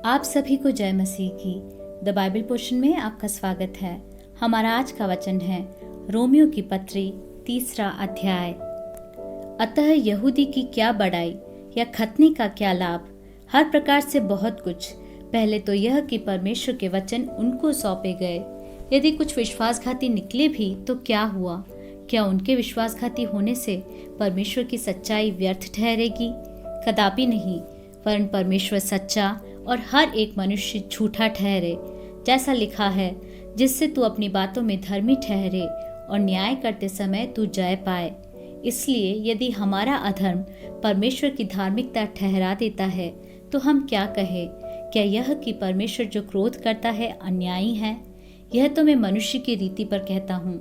आप सभी को जय मसीह की द बाइबल पोर्शन में आपका स्वागत है। हमारा आज का वचन है रोमियो की पत्री 3 अध्याय। अतः यहूदी की क्या बड़ाई या खतनी का क्या लाभ, हर प्रकार से बहुत कुछ। पहले तो यह कि परमेश्वर के वचन उनको सौंपे गए। यदि कुछ विश्वासघाती निकले भी तो क्या हुआ? क्या उनके विश्वासघाती होने से परमेश्वर की सच्चाई व्यर्थ ठहरेगी? कदापि नहीं, वरन परमेश्वर सच्चा और हर एक मनुष्य झूठा ठहरे, जैसा लिखा है, जिससे तू अपनी बातों में धर्मी ठहरे और न्याय करते समय तू जय पाए। इसलिए यदि हमारा अधर्म परमेश्वर की धार्मिकता ठहरा देता है तो हम क्या कहें? क्या यह कि परमेश्वर जो क्रोध करता है अन्यायी है? यह तो मैं मनुष्य की रीति पर कहता हूँ,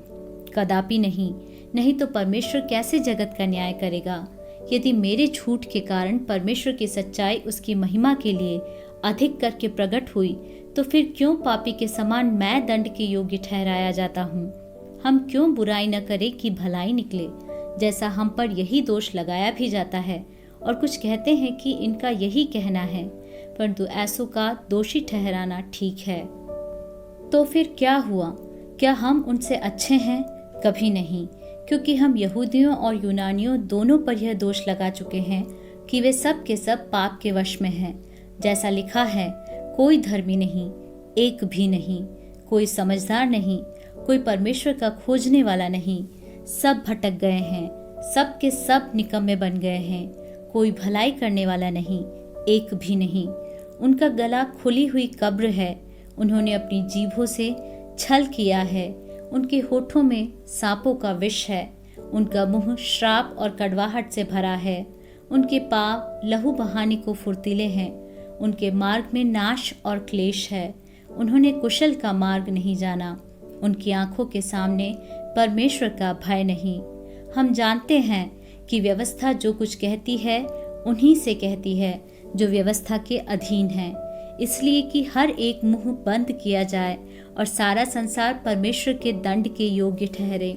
कदापि नहीं। नहीं तो परमेश्वर कैसे जगत का न्याय करेगा? यदि मेरे झूठ के कारण परमेश्वर की सच्चाई उसकी महिमा के लिए अधिक करके प्रकट हुई, तो फिर क्यों पापी के समान मैं दंड के योग्य ठहराया जाता हूँ? हम क्यों बुराई न करें कि भलाई निकले, जैसा हम पर यही दोष लगाया भी जाता है। और कुछ कहते हैं कि इनका यही कहना है, परंतु ऐसों का दोषी ठहराना ठीक है। तो फिर क्या हुआ? क्या हम उनसे अच्छे हैं? कभी नहीं, क्योंकि हम यहूदियों और यूनानियों दोनों पर यह दोष लगा चुके हैं कि वे सब के सब पाप के वश में हैं। जैसा लिखा है, कोई धर्मी नहीं, एक भी नहीं, कोई समझदार नहीं, कोई परमेश्वर का खोजने वाला नहीं। सब भटक गए हैं, सब के सब निकम्मे बन गए हैं, कोई भलाई करने वाला नहीं, एक भी नहीं। उनका गला खुली हुई कब्र है, उन्होंने अपनी जीभों से छल किया है, उनके होठों में सांपों का विष है, उनका मुंह श्राप और कड़वाहट से भरा है, उनके पाँव लहू बहाने को फुर्तीले हैं, उनके मार्ग में नाश और क्लेश है, उन्होंने कुशल का मार्ग नहीं जाना, उनकी आंखों के सामने परमेश्वर का भय नहीं। हम जानते हैं कि व्यवस्था जो कुछ कहती है उन्हीं से कहती है जो व्यवस्था के अधीन है, इसलिए कि हर एक मुंह बंद किया जाए और सारा संसार परमेश्वर के दंड के योग्य ठहरे।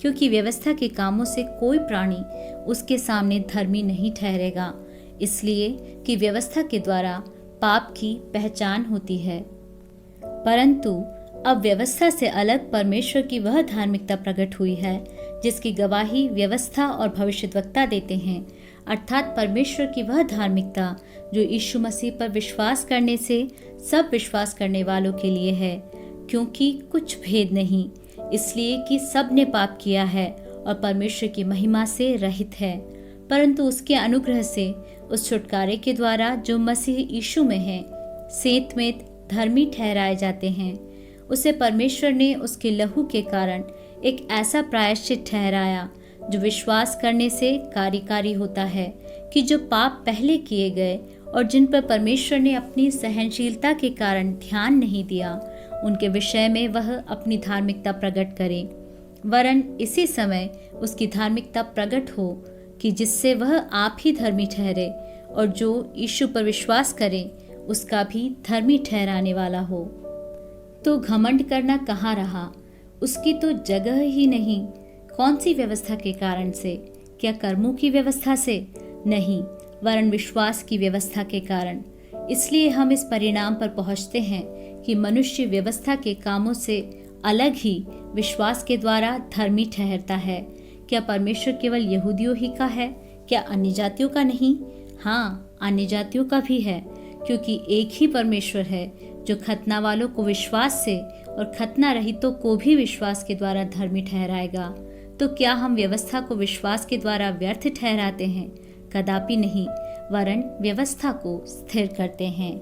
क्योंकि व्यवस्था के कामों से कोई प्राणी उसके सामने धर्मी नहीं ठहरेगा, इसलिए कि व्यवस्था के द्वारा पाप की पहचान होती है। परंतु अब व्यवस्था से अलग परमेश्वर की वह धार्मिकता प्रकट हुई है जिसकी गवाही व्यवस्था और भविष्यद्वक्ता देते हैं, अर्थात परमेश्वर की वह धार्मिकता जो यीशु मसीह पर विश्वास करने से सब विश्वास करने वालों के लिए है। क्योंकि कुछ भेद नहीं, इसलिए कि सब ने पाप किया है और परमेश्वर की महिमा से रहित है, परंतु उसके अनुग्रह से उस छुटकारे के द्वारा जो मसीह यीशु में है सेंतमेंत धर्मी ठहराए जाते हैं। उसे परमेश्वर ने उसके लहू के कारण एक ऐसा प्रायश्चित ठहराया जो विश्वास करने से कार्यकारी होता है कि जो पाप पहले किए गए और जिन पर परमेश्वर ने अपनी सहनशीलता के कारण ध्यान नहीं दिया, उनके विषय में वह अपनी धार्मिकता प्रकट करे, वरन इसी समय उसकी धार्मिकता प्रकट हो कि जिससे वह आप ही धर्मी ठहरे और जो यीशु पर विश्वास करे उसका भी धर्मी ठहराने वाला हो। तो घमंड करना कहाँ रहा? उसकी तो जगह ही नहीं। कौन सी व्यवस्था के कारण से? क्या कर्मों की व्यवस्था से? नहीं, वरन विश्वास की व्यवस्था के कारण। इसलिए हम इस परिणाम पर पहुँचते हैं कि मनुष्य व्यवस्था के कामों से अलग ही विश्वास के द्वारा धर्मी ठहरता है। क्या परमेश्वर केवल यहूदियों ही का है? क्या अन्य जातियों का नहीं? हाँ, अन्य जातियों का भी है, क्योंकि एक ही परमेश्वर है जो खतना वालों को विश्वास से और खतना रहितों को भी विश्वास के द्वारा धर्मी ठहराएगा। तो क्या हम व्यवस्था को विश्वास के द्वारा व्यर्थ ठहराते हैं? कदापि नहीं, वरन व्यवस्था को स्थिर करते हैं।